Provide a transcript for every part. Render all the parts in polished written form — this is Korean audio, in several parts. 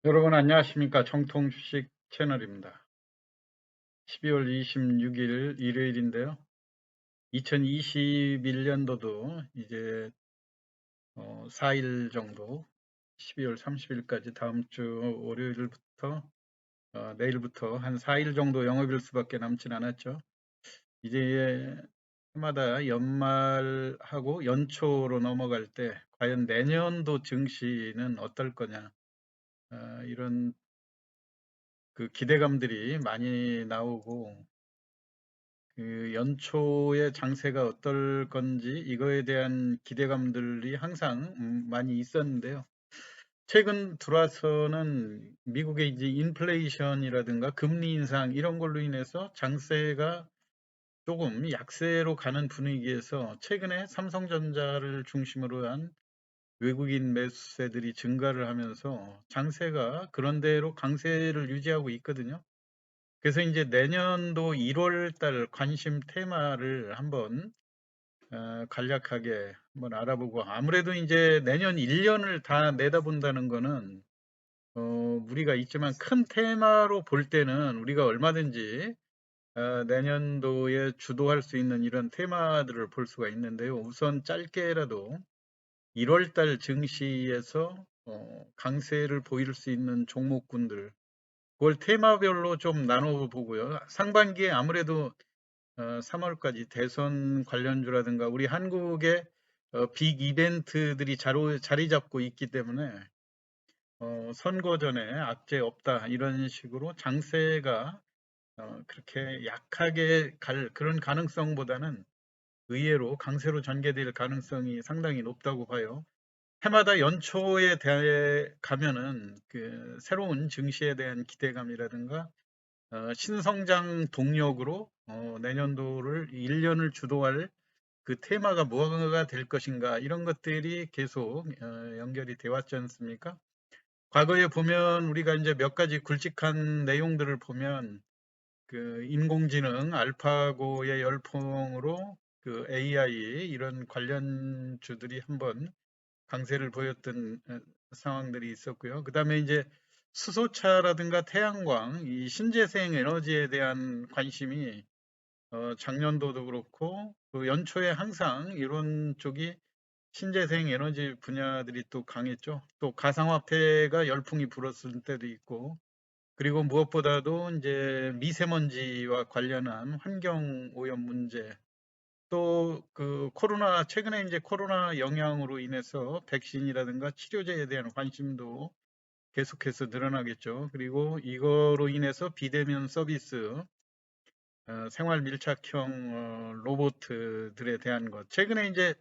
여러분 안녕하십니까? 정통주식 채널입니다. 12월 26일 일요일인데요. 2021년도도 이제 4일 정도 12월 30일까지 다음 주 월요일부터 내일부터 한 4일 정도 영업일 수밖에 남진 않았죠. 이제 해마다 연말하고 연초로 넘어갈 때 과연 내년도 증시는 어떨 거냐, 이런 그 기대감들이 많이 나오고, 그 연초의 장세가 어떨 건지 이거에 대한 기대감들이 항상 많이 있었는데요. 최근 들어와서는 미국의 이제 인플레이션이라든가 금리 인상 이런 걸로 인해서 장세가 조금 약세로 가는 분위기에서 최근에 삼성전자를 중심으로 한 외국인 매수세들이 증가를 하면서 장세가 그런대로 강세를 유지하고 있거든요. 그래서 이제 내년도 1월 달 관심 테마를 한번 간략하게 한번 알아보고, 아무래도 이제 내년 1년을 다 내다본다는 거는 무리가 있지만 큰 테마로 볼 때는 우리가 얼마든지 내년도에 주도할 수 있는 이런 테마들을 볼 수가 있는데요. 우선 짧게라도 1월 달 증시에서 강세를 보일 수 있는 종목군들, 그걸 테마별로 좀 나눠보고요. 상반기에 아무래도 3월까지 대선 관련주라든가 우리 한국의 빅 이벤트들이 자리 잡고 있기 때문에 선거 전에 악재 없다 이런 식으로 장세가 그렇게 약하게 갈 그런 가능성보다는 의외로 강세로 전개될 가능성이 상당히 높다고 봐요. 해마다 연초에 대해 가면은 그 새로운 증시에 대한 기대감이라든가 신성장 동력으로 내년도를 1년을 주도할 그 테마가 뭐가 될 것인가, 이런 것들이 계속 연결이 되어 왔지 않습니까? 과거에 보면 우리가 이제 몇 가지 굵직한 내용들을 보면 그 인공지능 알파고의 열풍으로 그 AI 이런 관련주들이 한번 강세를 보였던 상황들이 있었고요. 그다음에 이제 수소차라든가 태양광, 이 신재생 에너지에 대한 관심이 작년도도 그렇고 그 연초에 항상 이런 쪽이 신재생 에너지 분야들이 또 강했죠. 또 가상화폐가 열풍이 불었을 때도 있고, 그리고 무엇보다도 이제 미세먼지와 관련한 환경 오염 문제, 또 그 코로나, 최근에 이제 코로나 영향으로 인해서 백신이라든가 치료제에 대한 관심도 계속해서 늘어나겠죠. 그리고 이거로 인해서 비대면 서비스, 생활 밀착형 로봇들에 대한 것. 최근에 이제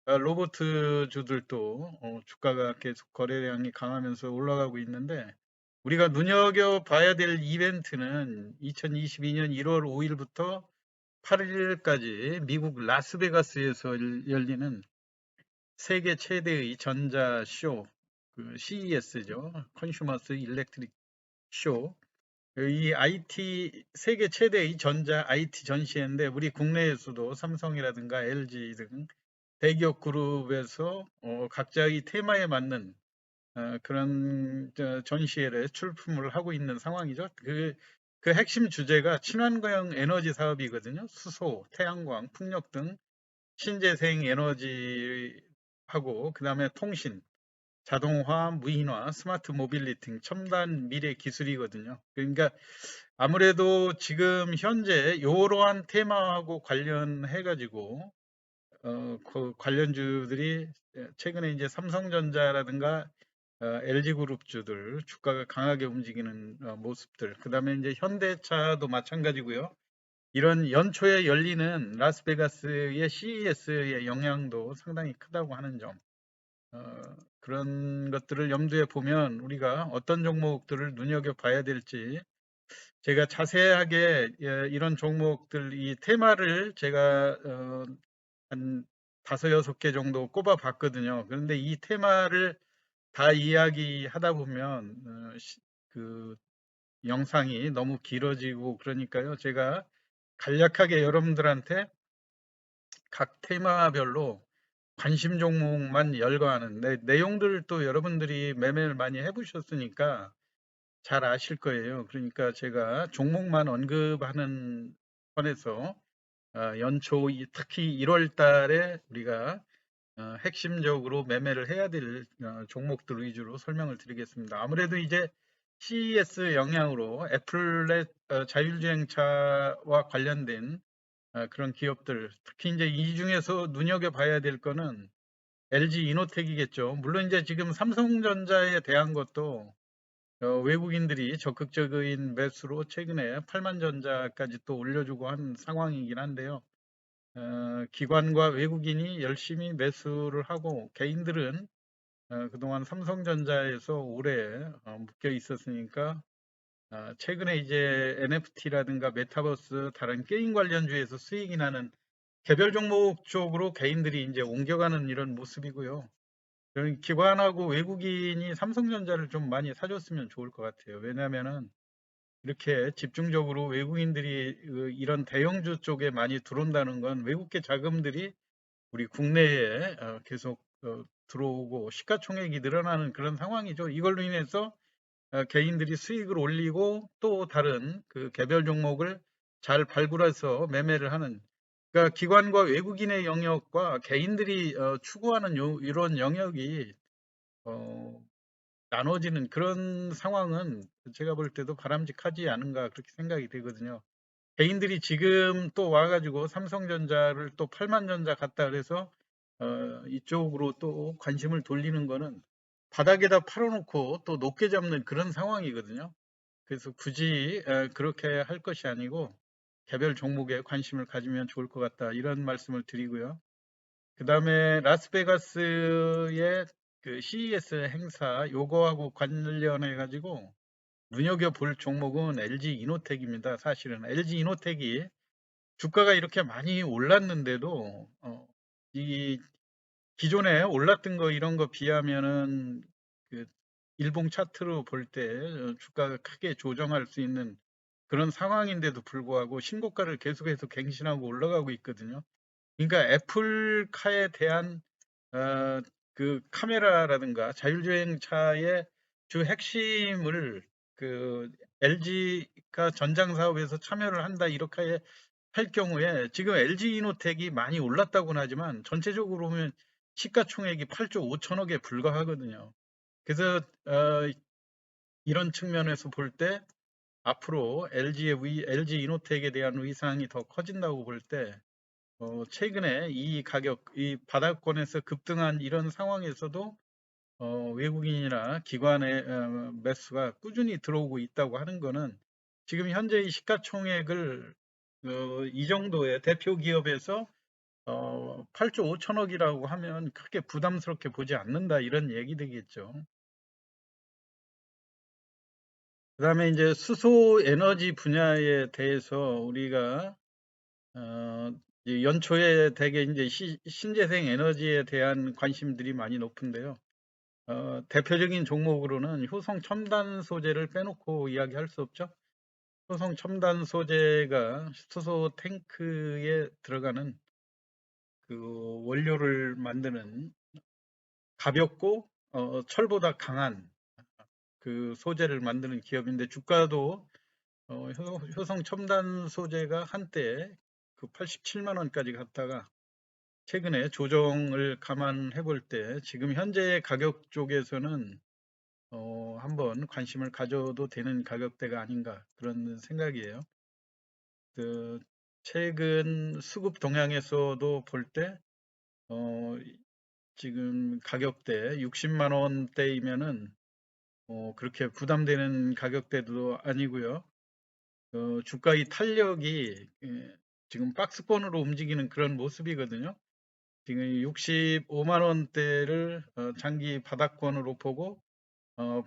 로봇주들도 주가가 계속 거래량이 강하면서 올라가고 있는데, 우리가 눈여겨봐야 될 이벤트는 2022년 1월 5일부터 8일까지 미국 라스베가스에서 열리는 세계 최대의 전자쇼, 그 CES죠. 컨슈머스 일렉트릭 쇼. 이 IT 세계 최대의 전자 IT 전시회인데, 우리 국내에서도 삼성이라든가 LG 등 대기업 그룹에서 각자의 테마에 맞는 그런 전시회를 출품을 하고 있는 상황이죠. 그 핵심 주제가 친환경 에너지 사업이거든요. 수소, 태양광, 풍력 등 신재생 에너지하고, 그다음에 통신, 자동화, 무인화, 스마트 모빌리티 등 첨단 미래 기술이거든요. 그러니까 아무래도 지금 현재 이러한 테마하고 관련해 가지고 그 관련주들이 최근에 이제 삼성전자라든가 LG그룹주들 주가가 강하게 움직이는 모습들, 그다음에 이제 현대차도 마찬가지고요. 이런 연초에 열리는 라스베가스의 CES의 영향도 상당히 크다고 하는 점, 그런 것들을 염두에 보면 우리가 어떤 종목들을 눈여겨봐야 될지, 제가 자세하게 이런 종목들 이 테마를 제가 한 다섯 여섯 개 정도 꼽아 봤거든요. 그런데 이 테마를 다 이야기하다 보면 그 영상이 너무 길어지고 그러니까요. 제가 간략하게 여러분들한테 각 테마별로 관심 종목만 열거하는 내용들도 여러분들이 매매를 많이 해보셨으니까 잘 아실 거예요. 그러니까 제가 종목만 언급하는 선에서 연초 특히 1월 달에 우리가 핵심적으로 매매를 해야 될 종목들 위주로 설명을 드리겠습니다. 아무래도 이제 CES 영향으로 애플의 자율주행차와 관련된 그런 기업들, 특히 이제 이 중에서 눈여겨봐야 될 거는 LG 이노텍이겠죠. 물론 이제 지금 삼성전자에 대한 것도 외국인들이 적극적인 매수로 최근에 8만 전자까지 또 올려주고 한 상황이긴 한데요. 기관과 외국인이 열심히 매수를 하고 개인들은 그동안 삼성전자에서 오래 묶여 있었으니까 최근에 이제 NFT라든가 메타버스 다른 게임 관련주에서 수익이 나는 개별 종목 쪽으로 개인들이 이제 옮겨가는 이런 모습이고요. 저는 기관하고 외국인이 삼성전자를 좀 많이 사줬으면 좋을 것 같아요. 왜냐하면은 이렇게 집중적으로 외국인들이 이런 대형주 쪽에 많이 들어온다는 건 외국계 자금들이 우리 국내에 계속 들어오고 시가총액이 늘어나는 그런 상황이죠. 이걸로 인해서 개인들이 수익을 올리고 또 다른 그 개별 종목을 잘 발굴해서 매매를 하는, 그러니까 기관과 외국인의 영역과 개인들이 추구하는 이런 영역이 어, 나눠지는 그런 상황은 제가 볼 때도 바람직하지 않은가 그렇게 생각이 되거든요. 개인들이 지금 또 와가지고 삼성전자를 또 8만 전자 갔다 그래서 이쪽으로 또 관심을 돌리는 거는 바닥에다 팔아놓고 또 높게 잡는 그런 상황이거든요. 그래서 굳이 그렇게 할 것이 아니고 개별 종목에 관심을 가지면 좋을 것 같다 이런 말씀을 드리고요. 그 다음에 라스베가스의 그 CES 행사 요거하고 관련해 가지고 눈여겨볼 종목은 LG 이노텍입니다. 사실은 LG 이노텍이 주가가 이렇게 많이 올랐는데도 이 기존에 올랐던 거 이런 거 비하면은 그 일봉 차트로 볼 때 주가가 크게 조정할 수 있는 그런 상황인데도 불구하고 신고가를 계속해서 갱신하고 올라가고 있거든요. 그러니까 애플카에 대한 그 카메라라든가 자율주행차의 주 핵심을 그 LG가 전장 사업에서 참여를 한다 이렇게 할 경우에 지금 LG 이노텍이 많이 올랐다고는 하지만 전체적으로 보면 시가총액이 8조 5천억에 불과하거든요. 그래서 이런 측면에서 볼 때 앞으로 LG 이노텍에 대한 위상이 더 커진다고 볼 때 최근에 이 가격, 이 바닥권에서 급등한 이런 상황에서도 외국인이나 기관의 매수가 꾸준히 들어오고 있다고 하는 거는 지금 현재 이 시가총액을 이 정도의 대표 기업에서 8조 5천억이라고 하면 크게 부담스럽게 보지 않는다 이런 얘기 되겠죠. 그다음에 이제 수소 에너지 분야에 대해서 우리가 이 연초에 되게 이제 신재생 에너지에 대한 관심들이 많이 높은데요. 대표적인 종목으로는 효성 첨단 소재를 빼놓고 이야기할 수 없죠. 효성 첨단 소재가 수소 탱크에 들어가는 그 원료를 만드는 가볍고 철보다 강한 그 소재를 만드는 기업인데 주가도 효성 첨단 소재가 한때 그 87만 원까지 갔다가 최근에 조정을 감안해 볼 때 지금 현재 가격 쪽에서는 한번 관심을 가져도 되는 가격대가 아닌가 그런 생각이에요. 그 최근 수급 동향에서도 볼 때 지금 가격대 60만 원대이면은 그렇게 부담되는 가격대도 아니고요. 주가의 탄력이 지금 박스권으로 움직이는 그런 모습이거든요. 지금 65만 원대를 장기 바닥권으로 보고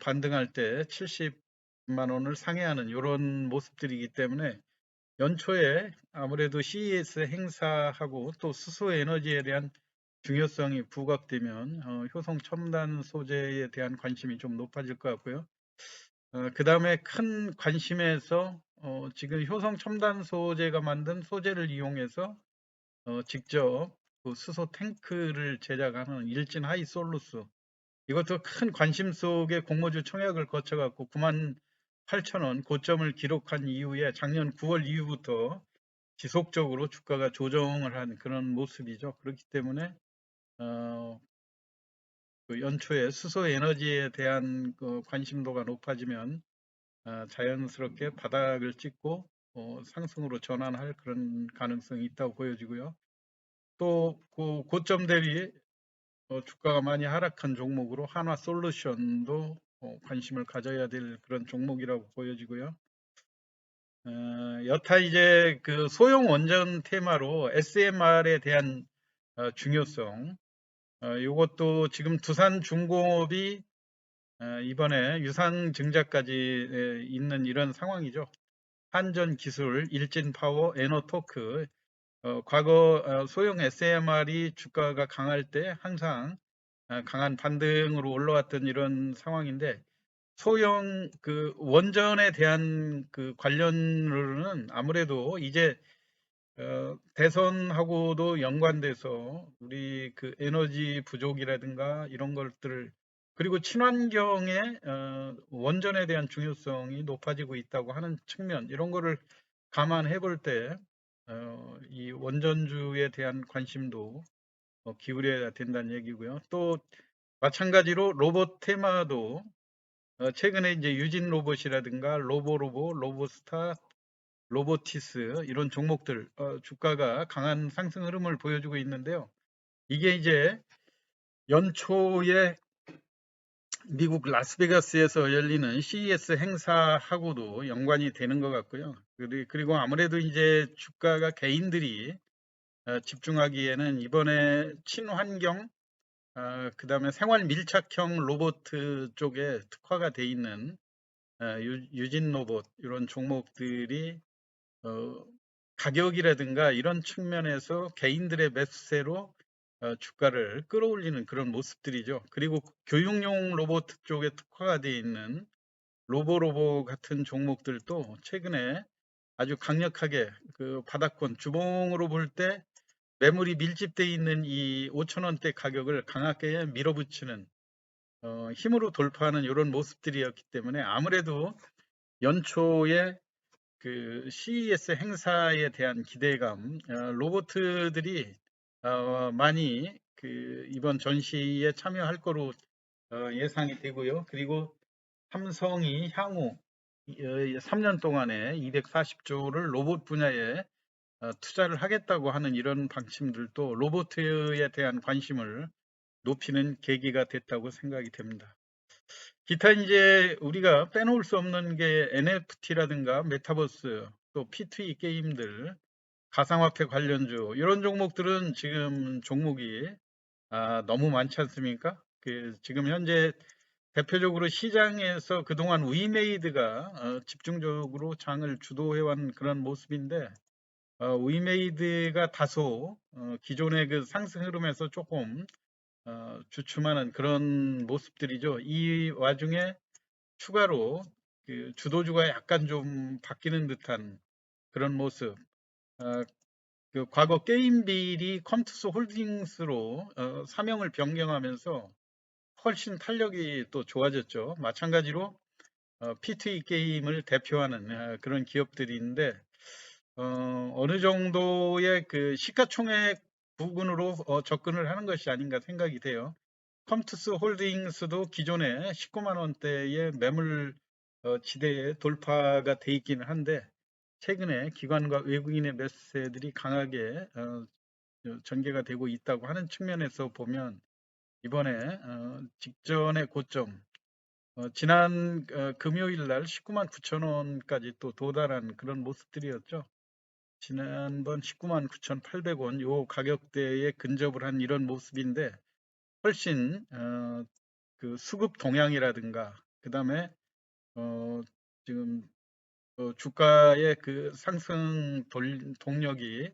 반등할 때 70만 원을 상회하는 이런 모습들이기 때문에 연초에 아무래도 CES 행사하고 또 수소 에너지에 대한 중요성이 부각되면 효성 첨단 소재에 대한 관심이 좀 높아질 것 같고요. 그 다음에 큰 관심에서 지금 효성 첨단 소재가 만든 소재를 이용해서 직접 그 수소 탱크를 제작하는 일진 하이솔루스 이것도 큰 관심 속에 공모주 청약을 거쳐갖고 9만 8,000원 고점을 기록한 이후에 작년 9월 이후부터 지속적으로 주가가 조정을 한 그런 모습이죠. 그렇기 때문에 어, 그 연초에 수소 에너지에 대한 그 관심도가 높아지면 자연스럽게 바닥을 찍고 상승으로 전환할 그런 가능성이 있다고 보여지고요. 또 그 고점 대비 주가가 많이 하락한 종목으로 한화솔루션도 관심을 가져야 될 그런 종목이라고 보여지고요. 여타 이제 그 소형 원전 테마로 SMR에 대한 중요성, 이것도 지금 두산중공업이 이번에 유상증자까지 있는 이런 상황이죠. 한전기술, 일진파워, 에너토크, 과거 소형 SMR이 주가가 강할 때 항상 강한 반등으로 올라왔던 이런 상황인데, 소형 그 원전에 대한 그 관련으로는 아무래도 이제 대선하고도 연관돼서 우리 그 에너지 부족이라든가 이런 것들을, 그리고 친환경의 원전에 대한 중요성이 높아지고 있다고 하는 측면, 이런 거를 감안해 볼 때 이 원전주에 대한 관심도 기울여야 된다는 얘기고요. 또 마찬가지로 로봇 테마도 최근에 이제 유진 로봇이라든가 로보로보, 로보스타, 로보티스 이런 종목들 주가가 강한 상승 흐름을 보여주고 있는데요. 이게 이제 연초에 미국 라스베가스에서 열리는 CES 행사하고도 연관이 되는 것 같고요. 그리고 아무래도 이제 주가가 개인들이 집중하기에는 이번에 친환경, 그다음에 생활 밀착형 로봇 쪽에 특화가 돼 있는 유진 로봇 이런 종목들이 어, 가격이라든가 이런 측면에서 개인들의 매수세로 주가를 끌어올리는 그런 모습들이죠. 그리고 교육용 로봇 쪽에 특화가 되어 있는 로보로보 같은 종목들도 최근에 아주 강력하게 그 바닥권 주봉으로 볼 때 매물이 밀집되어 있는 이 5,000원대 가격을 강하게 밀어붙이는 힘으로 돌파하는 이런 모습들이었기 때문에 아무래도 연초에 그 CES 행사에 대한 기대감, 로봇들이 많이 그 이번 전시에 참여할 거로 예상이 되고요. 그리고 삼성이 향후 3년 동안에 240조를 로봇 분야에 투자를 하겠다고 하는 이런 방침들도 로봇에 대한 관심을 높이는 계기가 됐다고 생각이 됩니다. 기타 이제 우리가 빼놓을 수 없는 게 NFT라든가 메타버스, 또 P2E 게임들, 가상화폐 관련주 이런 종목들은 지금 종목이 너무 많지 않습니까? 그 지금 현재 대표적으로 시장에서 그동안 위메이드가 집중적으로 장을 주도해온 그런 모습인데 위메이드가 다소 기존의 그 상승 흐름에서 조금 주춤하는 그런 모습들이죠. 이 와중에 추가로 그 주도주가 약간 좀 바뀌는 듯한 그런 모습. 그 과거 게임빌이 컴투스 홀딩스로 사명을 변경하면서 훨씬 탄력이 또 좋아졌죠. 마찬가지로 P2E 게임을 대표하는 그런 기업들이 있는데 어느 정도의 그 시가총액 부분으로 접근을 하는 것이 아닌가 생각이 돼요. 컴투스 홀딩스도 기존에 19만 원대의 매물 지대에 돌파가 돼 있기는 한데 최근에 기관과 외국인의 매수세들이 강하게 전개가 되고 있다고 하는 측면에서 보면 이번에 직전의 고점 지난 금요일 날 19만 9천 원까지 또 도달한 그런 모습들이었죠. 지난번 19만 9,800원 요 가격대에 근접을 한 이런 모습인데 훨씬 그 수급 동향이라든가 그다음에 지금 주가의 그 상승 동력이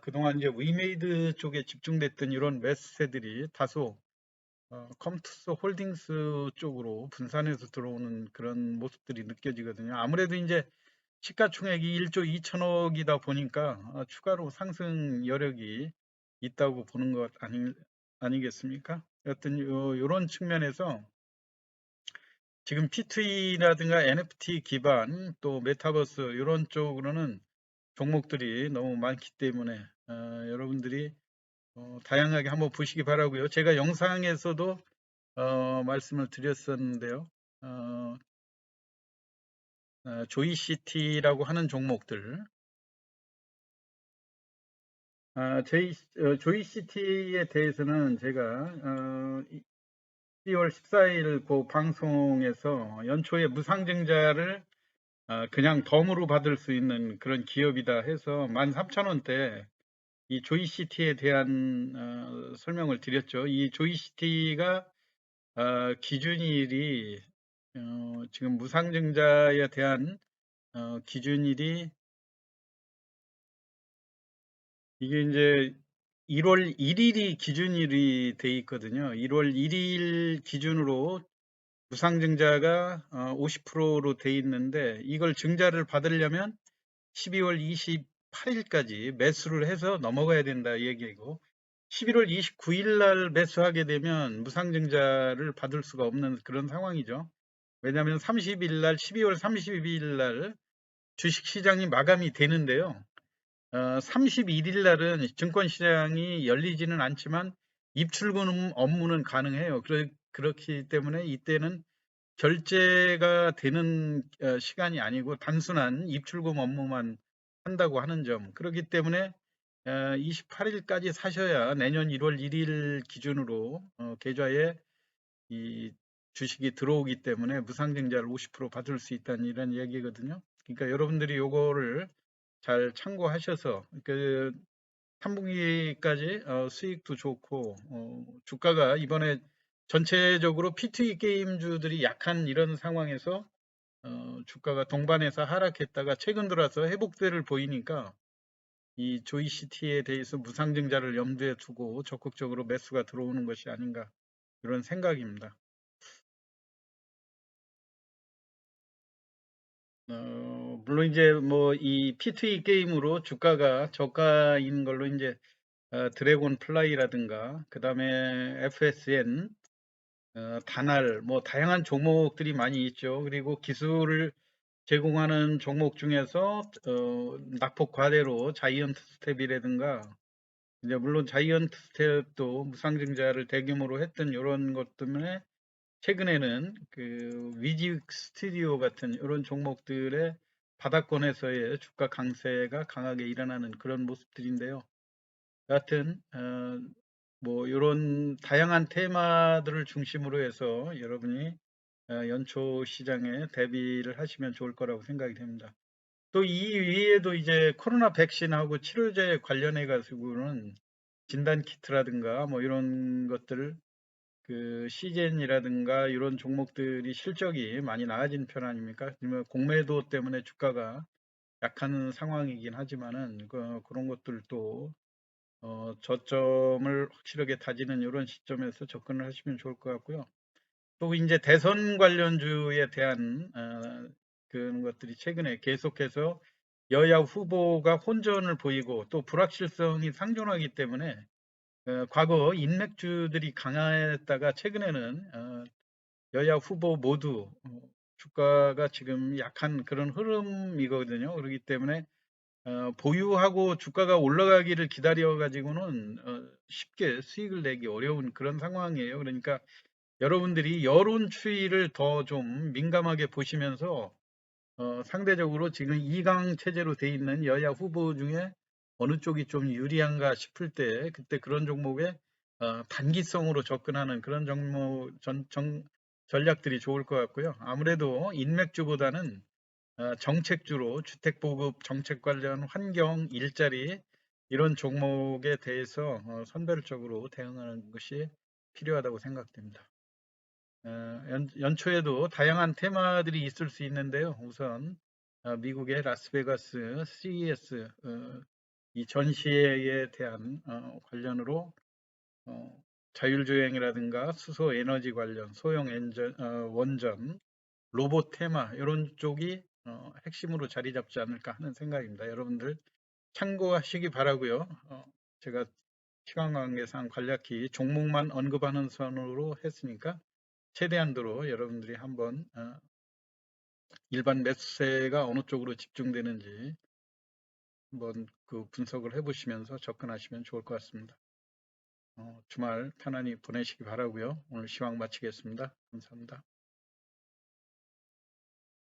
그동안 이제 위메이드 쪽에 집중됐던 이런 매수세들이 다소 컴투스 홀딩스 쪽으로 분산해서 들어오는 그런 모습들이 느껴지거든요. 아무래도 이제 시가총액이 1조 2천억이다 보니까 추가로 상승 여력이 있다고 보는 것 아니겠습니까? 여튼 이런 측면에서 지금 P2E라든가 NFT 기반 또 메타버스 이런 쪽으로는 종목들이 너무 많기 때문에 여러분들이 다양하게 한번 보시기 바라고요. 제가 영상에서도 말씀을 드렸었는데요. 어, 조이시티라고 하는 종목들, 조이시티에 대해서는 제가 10월 14일 그 방송에서 연초에 무상증자를 그냥 덤으로 받을 수 있는 그런 기업이다 해서 13,000원대 이 조이시티에 대한 설명을 드렸죠. 이 조이시티가 기준일이 지금 무상증자에 대한 기준일이 이게 이제 1월 1일이 기준일이 돼 있거든요. 1월 1일 기준으로 무상증자가 50%로 돼 있는데 이걸 증자를 받으려면 12월 28일까지 매수를 해서 넘어가야 된다 얘기고 11월 29일 날 매수하게 되면 무상증자를 받을 수가 없는 그런 상황이죠. 왜냐하면 30일 날 12월 30일 날 주식시장이 마감이 되는데요. 31일 날은 증권시장이 열리지는 않지만 입출금 업무는 가능해요. 그렇기 때문에 이때는 결제가 되는 시간이 아니고 단순한 입출금 업무만 한다고 하는 점. 그렇기 때문에 28일까지 사셔야 내년 1월 1일 기준으로 계좌에 이 주식이 들어오기 때문에 무상증자를 50% 받을 수 있다는 이런 얘기거든요. 그러니까 여러분들이 요거를 잘 참고하셔서 그 3분기까지 수익도 좋고 주가가 이번에 전체적으로 P2E 게임주들이 약한 이런 상황에서 주가가 동반해서 하락했다가 최근 들어서 회복세를 보이니까 이 조이시티에 대해서 무상증자를 염두에 두고 적극적으로 매수가 들어오는 것이 아닌가 이런 생각입니다. 물론 이제 뭐 이 P2E 게임으로 주가가 저가인 걸로 이제 드래곤 플라이라든가 그 다음에 FSN, 다날 뭐 다양한 종목들이 많이 있죠. 그리고 기술을 제공하는 종목 중에서 낙폭 과대로 자이언트 스텝이라든가 이제 물론 자이언트 스텝도 무상증자를 대규모로 했던 이런 것 때문에 최근에는 그 위직 스튜디오 같은 이런 종목들의 바닥권에서의 주가 강세가 강하게 일어나는 그런 모습들인데요. 여하튼 뭐 이런 다양한 테마들을 중심으로 해서 여러분이 연초 시장에 대비를 하시면 좋을 거라고 생각이 됩니다. 또 이 위에도 이제 코로나 백신하고 치료제 관련해 가지고는 진단 키트라든가 뭐 이런 것들 그 시젠이라든가 이런 종목들이 실적이 많이 나아진 편 아닙니까? 그러면 공매도 때문에 주가가 약한 상황이긴 하지만은 그런 것들도 저점을 확실하게 다지는 이런 시점에서 접근을 하시면 좋을 것 같고요. 또 이제 대선 관련주에 대한 그런 것들이 최근에 계속해서 여야 후보가 혼전을 보이고 또 불확실성이 상존하기 때문에 과거 인맥주들이 강했다가 최근에는 여야 후보 모두 주가가 지금 약한 그런 흐름이거든요. 그렇기 때문에 보유하고 주가가 올라가기를 기다려 가지고는 쉽게 수익을 내기 어려운 그런 상황이에요. 그러니까 여러분들이 여론 추이를 더 좀 민감하게 보시면서 상대적으로 지금 2강 체제로 돼 있는 여야 후보 중에 어느 쪽이 좀 유리한가 싶을 때 그때 그런 종목에 단기성으로 접근하는 그런 전략들이 좋을 것 같고요. 아무래도 인맥주보다는 정책주로 주택보급 정책 관련 환경, 일자리 이런 종목에 대해서 선별적으로 대응하는 것이 필요하다고 생각됩니다. 연초에도 다양한 테마들이 있을 수 있는데요. 우선 미국의 라스베가스 CES 이 전시회에 대한 관련으로 자율주행이라든가 수소 에너지 관련, 소형 원전, 로봇 테마 이런 쪽이 핵심으로 자리 잡지 않을까 하는 생각입니다. 여러분들 참고하시기 바라고요. 제가 시간 관계상 간략히 종목만 언급하는 선으로 했으니까 최대한도로 여러분들이 한번 일반 매수세가 어느 쪽으로 집중되는지 한번 그 분석을 해보시면서 접근하시면 좋을 것 같습니다. 주말 편안히 보내시기 바라고요. 오늘 시황 마치겠습니다. 감사합니다.